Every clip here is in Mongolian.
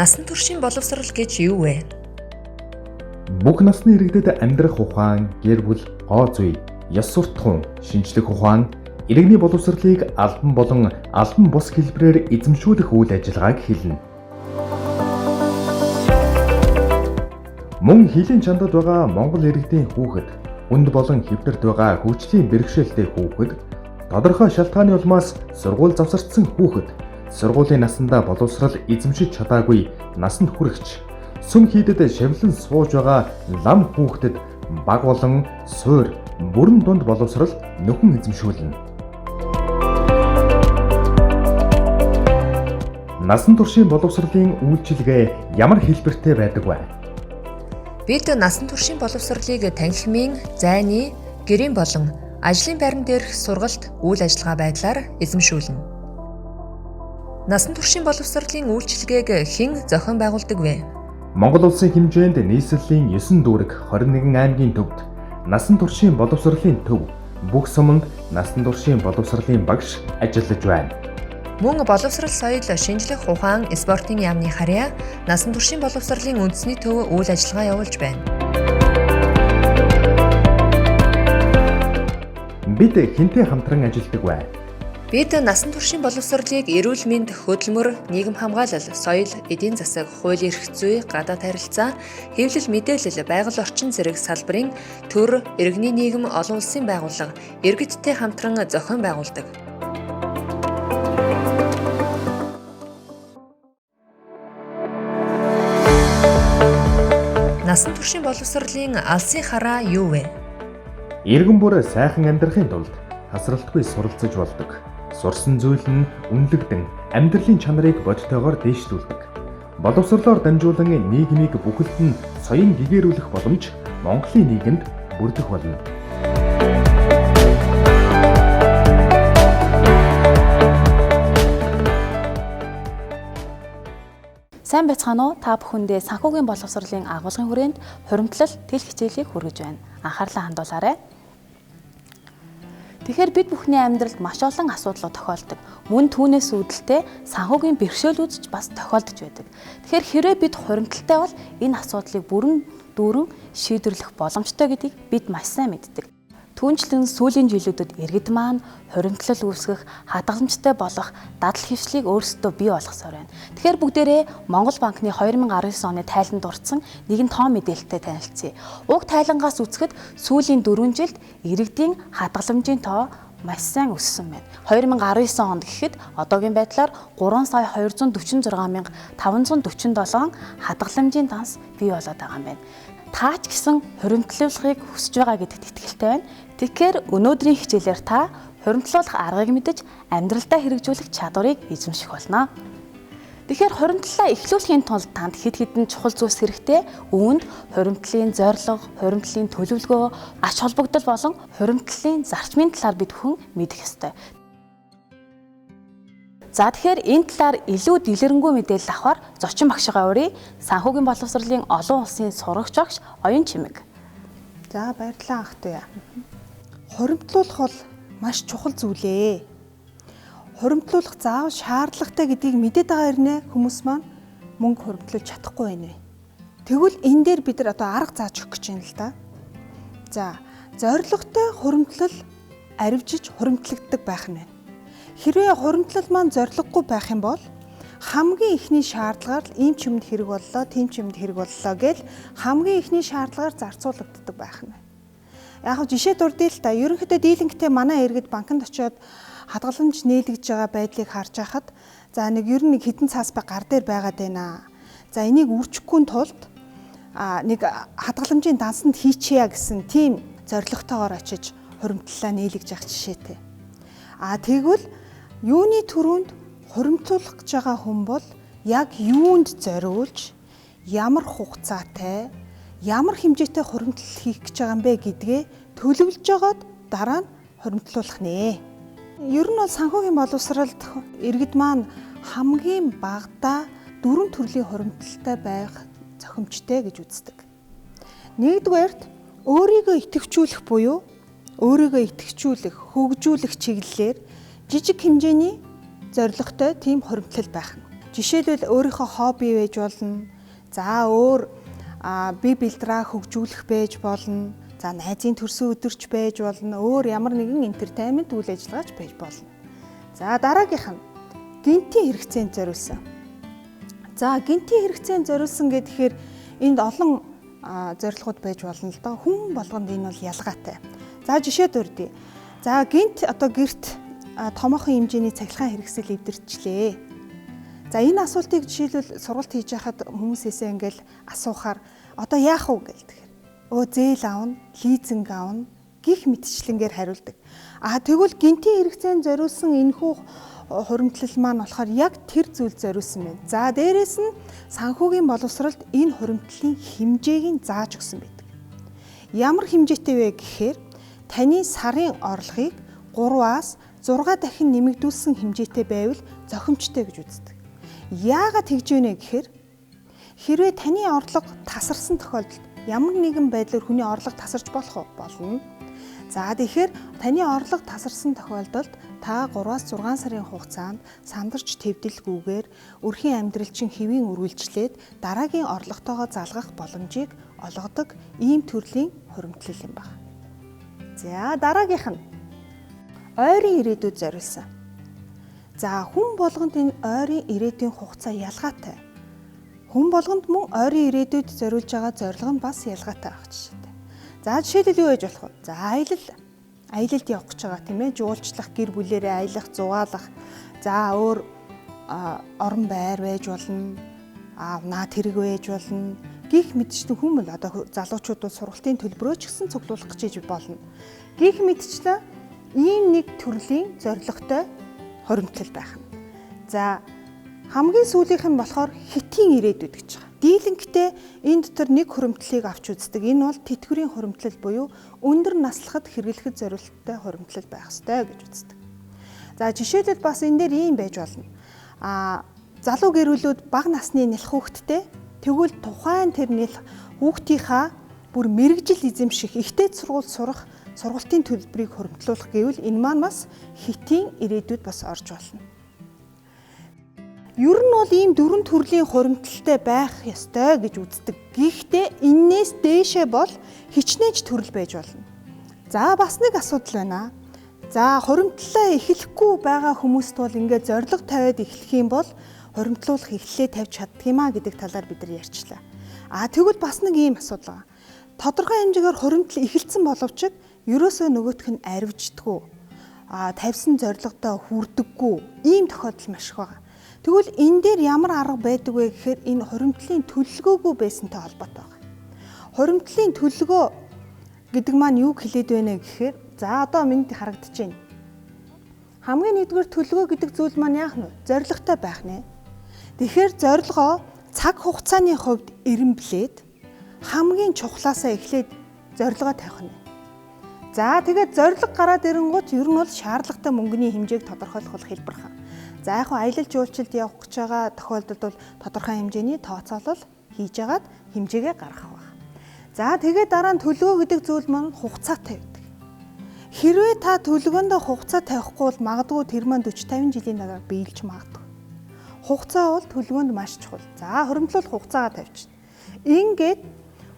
Насан туршийн боловсрол гэж юу вэ? Бүх насны иргэдэд амьдрах ухаан, гэр бүл, гоо зүй, ёс суртахуун, шинжлэх ухаан, иргэний боловсролыг албан болон албан бус хэлбэрээр эзэмшүүлэх үйл ажиллагааг хэлнэ. Мөн хилийн чандад байгаа Монгол иргэдийн хүүхэд, хүнд болон хэвтэрт байгаа хүчлийн бэрхшээлтэй хүүхэд, тодорхой шалтгааны улмаас сургууль завсардсан хүүхэд, сургуулийн насандаа боловсрол эзэмшиж чадаагүй насанд хүрэгч, сүм хийдэд шавлан сууж байгаа лам хүүхдэд баг болон суур, бүрэн дунд боловсрол нөхөн эзэмшүүлнэ. Насан туршийн боловсролын үйлчилгээ ямар хэлбэртэй байдаг вэ? Бид насан туршийн боловсролыг танхимын, зайны, гэрийн болон ажлын байран дээрх сургалт, үйл ажиллагаа байдлаар эзэмшүүлнэ. Насан туршийн боловсролын үйлчилгээг хэн зохион байгуулдаг вэ? Монгол улсын хэмжээнд нийслэлийн 9 дүүрэг 21 аймгийн төвд насан туршийн боловсролын төв, бүх суманд насан туршийн боловсролын багш ажиллаж байна. Мөн боловсрол соёл, шинжлэх ухаан, спортын яамны харьяа, насан туршийн боловсролын үндэсний төв үйл ажиллагаа явуулж байна. Бид хэнтэй хамтран ажилладаг вэ? Бид насан туршийн боловсролыг эрүүл мэнд, хөдөлмөр, нийгэм хамгаалал, соёл, эдийн засаг, хууль эрх зүй, гадаад харилцаа, хэвлэл мэдээлэл, байгаль орчин зэрэг салбарын төр, иргэний нийгэм, олон улсын байгууллага, иргэдтэй хамтран зохион байгуулдаг. Насан туршийн боловсролын алсын хараа юу вэ? Иргэн бүр сайхан амьдрахын тулд тасралтгүй суралцаж болдог. Сурсан зүйл нь үнэлэгдэн амьдралын чанарыг бодтойгоор дээшлүүлдэг. Боловсролоор дамжуулан нийгмийг бүхэлд нь соён гэгээрүүлэх боломж Монголын нийгэмд бүрдэх болно. Сайн байцгаана уу? Та бүхэндээ санхүүгийн боловсролын агуулгын хүрээнд хуримтлал тэл хичээлийг хүргэж байна. Анхаарлаа хандуулаарай. Тэгэхээр бид бүхний амьдралд маш олон асуудлууд тохиолдог. Мөн түүнээс үүдэлтэй санхүүгийн бэрхшээлүүд ч бас тохиолдож байдаг. Тэгэхээр хэрвээ бид хуримтлалтай бол энэ асуудлыг бүрэн дүүрэн шийдвэрлэх боломжтой гэдгийг бид маш сайн мэддэг. Түүнчлэн сүүлийн жилүүдэд иргэд маань хуримтлал үүсгэх, хадгаламжтай болох дадал хвшлийг өөрсдөө бий болгосоор байна. Тэгэхээр бүгдээрээ Монгол банкны 2019 оны тайланд дурдсан нэгэн тоо мэдээлэлтэй танилцъя. Уг тайлангаас үзэхэд сүүлийн 4 жилд иргэдийн хадгаламжийн тоо маш сайн өссөн байна. 2019 онд гэхэд одоогийн байдлаар 3,246,547 хадгаламжийн данс бий болоод байгаа юм байна. Та ч гэсэн хуримтлуулахыг хүсэж байгаа гэдэгт итгэлтэй байна. Тэгэхээр өнөөдрийн хичээлээр та хуримтлуулах аргыг мэдэж амьдралдаа хэрэгжүүлэх чадварыг эзэмших болно. Тэгэхээр хуримтлалаа эхлүүлэхийн тулд танд хэд хэдэн чухал зүйлс хэрэгтэй. Үүнд хуримтлалын зорилго, хуримтлалын төлөвлөгөө, ач холбогдол болон хуримтлалын зарчмын талаар бид бүхэн мэдэх ёстой. За тэгэхээр энэ талаар илүү дэлгэрэнгүй мэдээлэл авахар зочин багшгаа урья. Санхүүгийн боловсролын олон улсын сурагч багш Оюн Чимэг. За баярлалаа ах トゥ яа. Хуримтлуулах бол маш чухал зүйл ээ. Хуримтлуулах заавал шаардлагатай гэдгийг мэдээд байгаа хэрнээ хүмүүс маань мөнгө хуримтлуулж чадахгүй байна вэ? Тэгвэл энэ дээр бид нар одоо арга зааж өгөх гэж байна л да. За, зорилготой хуримтлал аривжиж хуримтлагддаг байх нь байна. Хэрвээ хуримтлал маань зорилгогүй байх юм бол хамгийн ихний шаардлагаар л ийм ч юмд хэрэг боллоо, тийм ч юмд хэрэг боллоо гэж хамгийн ихний шаардлагаар зарцуулагддаг байх нь. Яг нь жишээ дурдъя л та. Ерөнхийдөө дийлэнхтэй манай иргэд банкнд очиод хадгаламж нээлгэж байгаа байдлыг харж байхад за нэг ер нь хэдэн цаас гар дээр байгаад байна. За энийг үүрчихгүй тулд нэг хадгаламжийн дансанд хийчихье гэсэн тийм зорилготойгоор очиж хуримтлалаа нээлгэж явах жишээтэй. Тэгвэл юуны түрүүнд хуримтлуулах гэж байгаа хүн бол яг юунд зориулж ямар хугацаатай ямар хэмжээтэй хуримтлал хийх гэж байгаа юм бэ гэдгээ төлөвлөж жагаад дараа нь хуримтлуулах нэ. Ер нь бол санхүүгийн боловсролд иргэд маань хамгийн багадаа 4 төрлийн хуримтлалтай байх зохимжтой гэж үздэг. Нэгдүгээрт өөрийгөө идэвхжүүлэх буюу өөрийгөө идэвхжүүлэх, хөгжүүлэх чиглэлээр жижиг хэмжээний зорилготой тийм хуримтлал байх нь. Жишээлбэл өөрийнхөө хобби байж болно. За өөр бие бэлтраа хөгжүүлэх байж болно. За найзын төрсөн өдөрч байж болно. Өөр ямар нэгэн entertainment үйл ажиллагаач байж болно. За дараагийнх нь гинтийн хэрэгцээнд зориулсан. За гинтийн хэрэгцээнд зориулсан гэхээр энд олон зорилгууд байж болно л доо. Хүн болгонд энэ бол ялгаатай. За жишээд өрдөө. За гинт одоо гэрт томоохон хэмжээний цахилгаан хэрэгсэл эвдэрчлээ. За энэ асуултыг жишээлбэл сургалт хийж байхад хүмүүсээсээ ингээл асуухаар одоо яах вэ гэлдэг. Зээл аавна, лизинг аавна гих мэтчлэнгээр хариулдаг. Тэгвэл гинтийн хэрэгцээнд зориулсан энэхүү хуримтлал маань болохоор яг тэр зүйл зориулсан байна. За дээрэс нь санхүүгийн боловсролд энэ хуримтлалын хэмжээг нь зааж өгсөн байдаг. Ямар хэмжээтэй вэ гэхээр таны сарын орлогыг 3-аас 6 дахин нэмэгдүүлсэн хэмжээтэй байвал зохимжтой гэж үздэг. Яагаад тэгж вэ гэхээр хэрвээ таны орлого тасарсан тохиолдолд ямар нэгэн байдлаар хүний орлого тасарч болох болно. За тэгэхээр таны орлого тасарсан тохиолдолд та 3-аас 6 сарын хугацаанд сандарч твдэлгүйгээр өрхийн амьдралчин хэвийн үргэлжлээд дараагийн орлоготойгоо залгах боломжийг олгодог ийм төрлийн хуримтлал юм байна. За дараагийнх нь ойрын ирээдүйд зориулсан. За хүн болгонд энэ ойрын ирээдүйн хугацаа ялгаатай. Хүн болгонд мөн ойрын ирээдүйд зориулж байгаа зорилго нь бас ялгаатай байх жишээтэй. За жишээлбэл юу байж болох вэ? За аялалд явах гэж байгаа тийм ээ. Жуулчлах, гэр бүлээрээ аялах, зугаалах. За өөр орон байр байж болно. Наад хэрэг байж болно. Гих мэдчлэн хүмүүс одоо залуучууд бол сургалтын төлбөрөө ч гэсэн цуглуулах гэж болно. Гих мэдчлэн ийм нэг төрлийн зорилготой хуримтлал байх нь. За хамгийн сүүлийнх нь болохоор хэтийн ирээдүйд гэж байгаа. Дийлэнхтэй энэ дотор нэг хуримтлалыг авч үздэг. Энэ бол тэтгэврийн хуримтлал буюу өндөр наслахад хэрэглэхэд зориулттай хуримтлал байх ёстой гэж үздэг. За жишээлбэл бас энэ дээр ийм байж болно. Залуу гэр бүлүүд бага насны нялх хүүхэдтэй тэгвэл тухайн тэр хүүхдийнхаа бүр мэрэгжил эзэмших, ихтэй сургууль сурах сургалтын төлбөрийг хуримтлуулах гэвэл энэ маань бас хэтийн ирээдүйд бас орж болно. Ер нь бол ийм дөрвөн төрлийн хуримтлалтай байх ёстой гэж үздэг. Гэхдээ энээс дээшээ бол хичнээн төрөл байж болно. За бас нэг асуудал байна. За хуримтлалаа эхлэхгүй байгаа хүмүүст бол ингээд зориг тавиад эхлэх юм бол хуримтлуулах эхлэлээ тавьж чаддаг юм а гэдэг талаар бид нар ярьчлаа. Тэгвэл бас нэг ийм асуудал байна. Тодорхой хэмжээгээр хуримтлал эхэлсэн боловч ерөөсөө нөгөөх нь арвиждаггүй. Тавьсан зорилгодоо хүрдэггүй. Ийм тохиолдол маш их байна. Тэгвэл энэ дээр ямар арга байдаг вэ гэхээр энэ хуримтлалын төлөлгөөгүй байсантай холбоотой байна. Хуримтлалын төлөлгөө гэдэг маань юу хэлээд байна гэхээр за одоо минь харагдаж байна. Хамгийн нэгдүгээр төлөлгөө гэдэг зүйл маань яах нь вэ? Зорилготой байх нэ. Тэгэхээр зорилгоо цаг хугацааны хувьд эренблээд хамгийн чухлаасаа эхлээд зорилгоо тавих нь. За тэгээд зорилго гараад ирэнгүүт ер нь бол шаардлагатай мөнгөний хэмжээг тодорхойлох бол хэлбэр хаа. За яг аялал жуулчлалд явах гэж байгаа тохиолдолд бол тодорхой хэмжээний тооцоолол хийж агаад хэмжээгээ гаргах байна. За тэгээд дараа нь төлөвөө гэдэг зүйл маань хугацаатай байдаг. Хэрвээ та төлөвөндөө хугацаа тавихгүй бол магадгүй тэр маань 40-50 жилийн дараа биелж магадгүй. Хугацаа бол төлөвөнд маш чухал. За хуримтлуулах хугацаагаа тавьчихна. Ингээд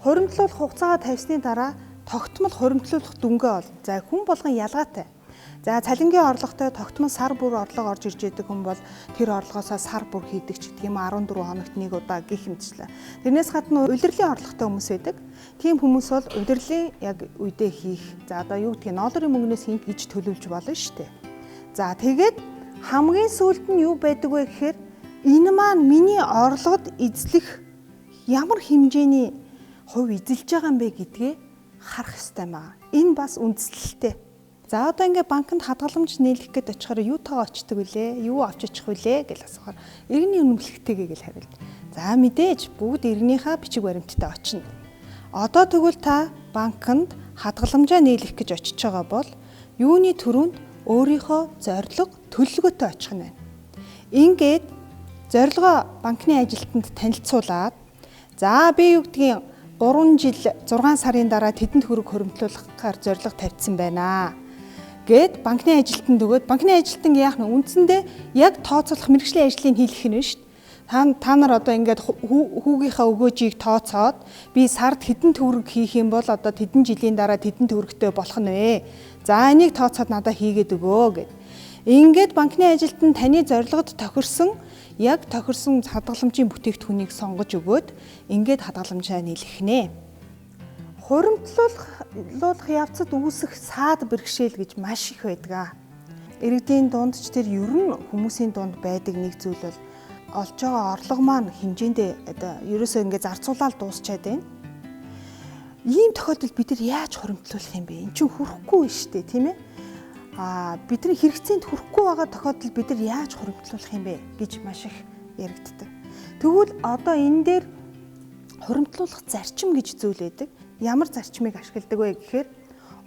хуримтлуулах хугацаагаа тавьсны дараа тогтмол хуримтлуулах дүнгээ бол за хүн болгон ялгаатай. За цалингийн орлоготой тогтмол сар бүр орлого орж ирж байгаа хүн бол тэр орлогоосоо сар бүр хийдэг ч гэдэг юм 14 хоногт нэг удаа гих хэмжлээ. Тэрнээс гадна удирдлагын орлоготой хүмүүс байдаг. Тийм хүмүүс бол удирдлагын яг үедээ хийх. За одоо юу гэдгийг долларын мөнгнөөс хийнх гэж төлөвлөж болно шүү дээ. За тэгээд хамгийн сүүлд нь юу байдаг вэ гэхээр энэ маань миний орлогод эзлэх ямар хэмжээний хувь эзэлж байгаа юм бэ гэдгээ харах ёстой маа. Энэ бас үндэслэлтэй. За одоо ингээ банкнд хадгаламж нийлэх гээд очихоор юутайгаа очдөг вүлээ? Юу авч очих вүлээ гэж асуухаар иргэний үнэмлэхтэйгээ гэж хариулт. За мэдээж бүгд иргэнийхээ бичиг баримттай очино. Одоо тэгвэл та банкнд хадгаламжаа нийлэх гэж очиж байгаа бол юуны төрөнд өөрийнхөө зорилго төлөвлөгөөтэй очих нь байна. Ингээд зорилгоо банкны ажилтнанд танилцуулаад за би юу гэдгийг 3 жил 6 сарын дараа тэдэнд хөрөг хуримтлуулахаар зорилго тавьсан байна гэд банкны ажилтнанд өгөөд банкны ажилтан яах нь үндсэндээ яг тооцоолох мэргэжлийн ажлыг хийх нь шүү дээ. Та нар одоо ингээд хүүгийнхаа өгөөжийг тооцоод би сард хэдэн төгрөг хийх юм бол одоо тэдэн жилийн дараа тэдэн төгрөгтэй болох нь вэ? За энийг тооцоод надад хийгээд өгөө гэд. Ингээд банкны ажилтан таны зорилгод тохирсон хадгаламжийн бүтээгдэхүүнийг сонгож өгөөд ингээд хадгаламжаа нийлэх нэ. Хуримтлуулах явцад үүсэх саад бэрхшээл гэж маш их байдаг. Иргэдийн дунд ч тэр ер нь хүмүүсийн дунд байдаг нэг зүйл бол олж байгаа орлого маань хэмжээндээ одоо ерөөсөө ингээд зарцуулаад дуусчаад байна. Ийм тохиолдолд бид нар яаж хуримтлуулах юм бэ? Эн чинь хүрэхгүй шүү дээ, тийм ээ? Бидний хэрэгцээнд хүрэхгүй байгаа тохиолдолд бид нар яаж хуримтлуулах юм бэ гэж маш их яригддаг. Тэгвэл одоо энэ дээр хуримтлуулах зарчим гэж зүйл байдаг. Ямар зарчмыг ашигладаг вэ гэхээр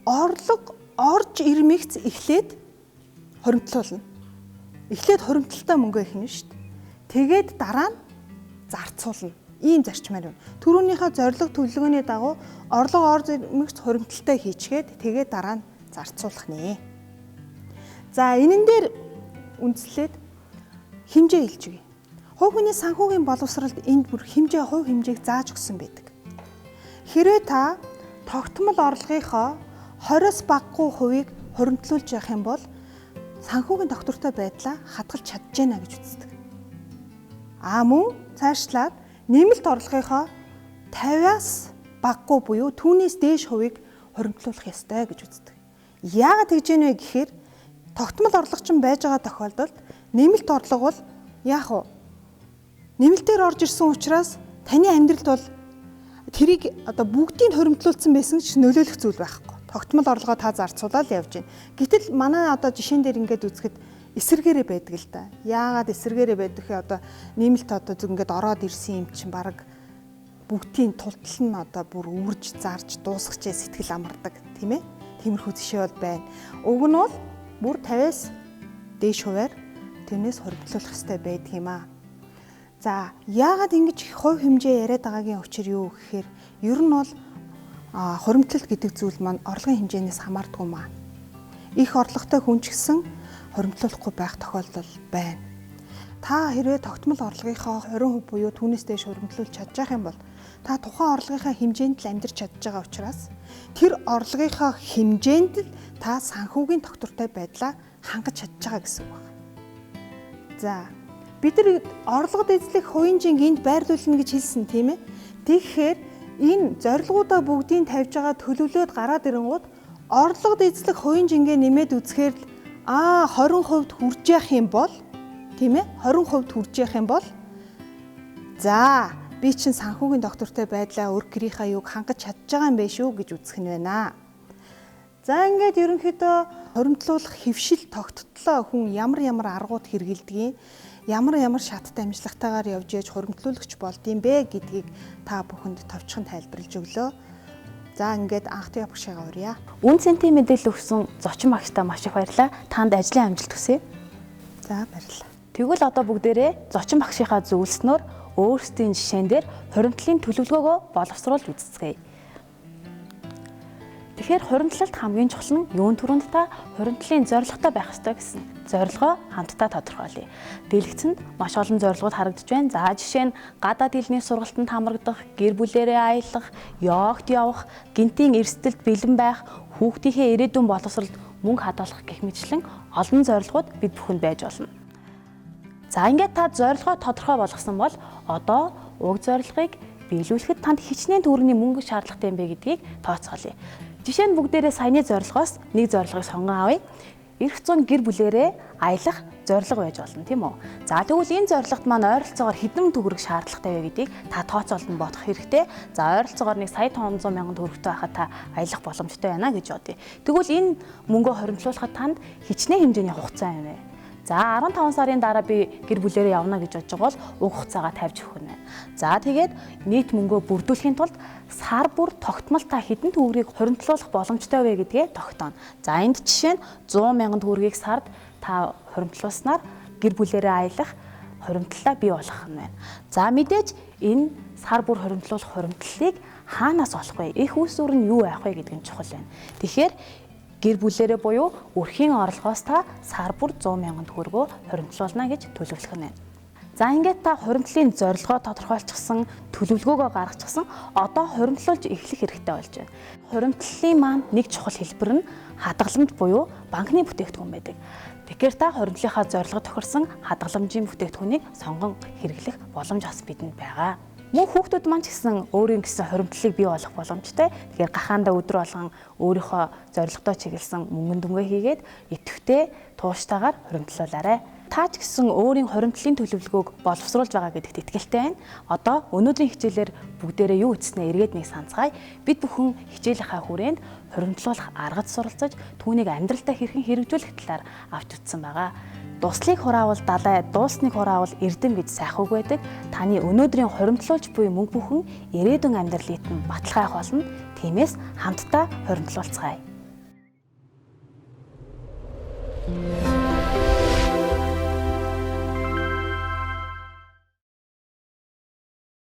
орлого орж ирмэгц эхлээд хуримтлуулна. Эхлээд хуримтлалтаа мөнгө ихнэ шүү дээ. Тэгээд дараа нь зарцуулна. Ийм зарчмаар байна. Төрөөнийхөө зорилго төлөвлөгөөний дагуу орлого орж ирмэгц хуримтлалтаа хийчгээд тэгээд дараа нь зарцуулах нэ. За энэн дээр үндэслээд хэмжээ хэлж өгье. Хувь хүний санхүүгийн боловсролд энд бүр хувь хэмжээг зааж өгсөн байдаг. Хэрвээ та тогтмол орлогынхоо 20-с багагүй хувийг хуримтлуулж явах юм бол санхүүгийн доктортой байдлаа хадгалж чадж байна гэж үздэг. Мөн цаашлаад нэмэлт орлогынхоо 50-аас багагүй буюу түүнээс дээш хувийг хуримтлуулах ёстой гэж үздэг. Яагаад тэгж яах вэ гэхээр тогтмол орлогочин байж байгаа тохиолдолд нэмэлт орлого бол яах вэ? Нэмэлтээр орж ирсэн учраас таны амьдралд бол тэрийг одоо бүгдийг хуримтлуулсан байсан ч нөлөөлөх зүйл байхгүй. Тогтмол орлогоо та зарцуулаад явж байна. Гэтэл манай одоо жишээн дээр ингээд үзэхэд эсэргээрээ байдаг л да. Яагаад эсэргээрээ байдаг вэ? Одоо нэмэлт одоо зүг ингээд ороод ирсэн юм чинь баг бүгдийн тултал нь одоо бүр үрж зарж дуусгачээ сэтгэл амардаг, тийм ээ? Тиймэрхүү жишээ бол байна. Уг нь бол бүр 50-аас дээш хувиар тэрнээс хуримтлуулах хэрэгтэй байдаг юм аа. За яагаад ингэж хувь хэмжээ яриад байгаагийн учир юу гэхээр ер нь бол хуримтлалт гэдэг зүйл маань орлогын хэмжээнээс хамаардгүй маа. Их орлоготой хүн ч гэсэн хуримтлуулахгүй байх тохиолдол байна. Та хэрвээ тогтмол орлогынхоо 20% буюу түүнээс дээш хуримтлуулж чадж байгаа юм бол та тухайн орлогынхаа хэмжээнд л амьдарч чадж байгаа учраас тэр орлогынхаа хэмжээнд л та санхүүгийн доктортой байдлаа хангаж чадж байгаа гэсэн үг байна. За бид нар орлогод эзлэх хувийн жинг энд байрлуулна гэж хэлсэн тийм ээ. Тэгэхээр энэ зорилгоудаа бүгдийг тавьж байгаа төлөвлөөд гараад ирэнгүүт орлогод эзлэх хувийн жингээ нэмээд үзэхээр 20% хүрж явах юм бол тийм ээ 20% хүрж явах юм бол за би чинь санхүүгийн доктортой байдлаа өөр гэрийнхаа юг хангаж чадж байгаа юм биш үү гэж үзэх нь байна. За ингээд ерөнхийдөө хуримтлуулах хэвшил тогттлоо хүн ямар аргууд хэрэгэлдэг ямар шаттай амжилттайгаар явж яж хуримтлуулагч болдсон бэ гэдгийг та бүхэнд товчхон тайлбарлаж өглөө. За ингээд анхны багшаагаа урья. Үн цэнтэй мэдээлэл өгсөн зочин багштаа маш их баярлалаа. Танд ажлын амжилт хүсье. За баярлалаа. Тэгвэл одоо бүгдээрээ зочин багшийнхаа зөвлөснөөр өөрсдийн жишээн дээр хуримтлалын төлөвлөгөөгөө боловсруулж үзцгээе. Тэгэхээр хуримтлалт хамгийн чухал нь юун түрүүнд та хуримтлалын зорилготой байх ёстой гэсэн зорилгоо хамтдаа тодорхойлъё. Дэлгэцэнд маш олон зорилгууд харагдаж байна. За жишээ нь гадаад хэлний сургалтанд хамрагдах, гэр бүлээрээ аялах, йогт явах, гинтийн эрсдэлд бэлэн байх, хүүхдийнхээ ирээдүйн боловсролд мөнгө хадгалах гэх мэтчлэн олон зорилгууд бид бүхэнд байж болно. За ингээд та зорилгоо тодорхой болгосон бол одоо уг зорилгыг биелүүлэхэд танд хичнээн төгрөгийн мөнгө шаардлагатай юм бэ гэдгийг тооцоолъё. Жишээ нь бүгдээрээ саяны зорилгоос нэг зорилгыг сонгон авъя. Ирэх зун гэр бүлээрээ аялах зорилго байж болно, тийм үү? За тэгвэл энэ зорилгот маань ойролцоогоор хэдэн төгрөг шаардлагатай вэ гэдгийг та тооцоолон бодох хэрэгтэй. За ойролцоогоор 1,500,000 төгрөгтэй байхад та аялах боломжтой байна гэж бодъё. Тэгвэл энэ мөнгөө хоримтлуулахад танд хичнээн хэмжээний хугацаа юм байна. За 15 сарын дараа би гэр бүлээрээ явна гэж бодож байгаа бол уг хугацаагаа тавьж өгөх нь байна. За тэгээд нийт мөнгөө бүрдүүлэхийн тулд сар бүр тогтмол та хэдэн төгрөгийг хуримтлуулах боломжтой вэ гэдгээ тогтооно. За энд жишээ нь 100,000 төгрөгийг сард та хуримтлуулснаар гэр бүлээрээ аялах хуримтлалаа бий болгох нь байна. За мэдээж энэ сар бүр хуримтлуулах хуримтлалыг хаанаас олох вэ? Их үүсвэр нь юу байх вэ гэдэг нь чухал байна. Тэгэхээр гэр бүлээрээ буюу өрхийн орлогоос та сар бүр 100,000 төгрөгөө хуримтлуулна гэж төлөвлөх нь байна. За ингээд та хуримтлалын зорилгоо тодорхойлчихсан, төлөвлөгөөгөө гаргачихсан. Одоо хуримтлуулж эхлэх хэрэгтэй болж байна. Хуримтлалын маань нэг чухал хэлбэр нь хадгаламж буюу банкны бүтээгдэхүүн байдаг. Тэгэхээр та хуримтлалынхаа зорилгод тохирсон хадгаламжийн бүтээгдэхүүнийг сонгон хэрэглэх боломж бас бидэнд байгаа. Мөн хүүхдүүд маань ч гэсэн өөрийн гэсэн хуримтлалыг бий болгох боломжтой. Тэгэхээр гахаандаа өдөр болгон өөрийнхөө зорилготой чиглэсэн мөнгөн дүнгээ хийгээд идэвхтэй тууштайгаар хуримтлуулаарай. Та ч гэсэн өөрийн хуримтлалын төлөвлөгөөг боловсруулж байгаа гэдэгт итгэлтэй байна. Одоо өнөөдрийн хичээлээр бүгдээрээ юу хийснээ эргээд нэг санацгаая. Бид бүхэн хичээлийнхаа хүрээнд хуримтлуулах аргад суралцаж түүнийг амьдралдаа хэрхэн хэрэгжүүлэх талаар авч үзсэн байгаа. Дуслыг хураавал далай, дуусныг хураавал эрдэм гэж сайх үг байдаг. Таны өнөөдрийн хуримтлуулж буй мөнгө бүхэн ирээдүйн амьдралын нь баталгаах болно. Тиймээс хамтдаа хуримтлуулцгаая.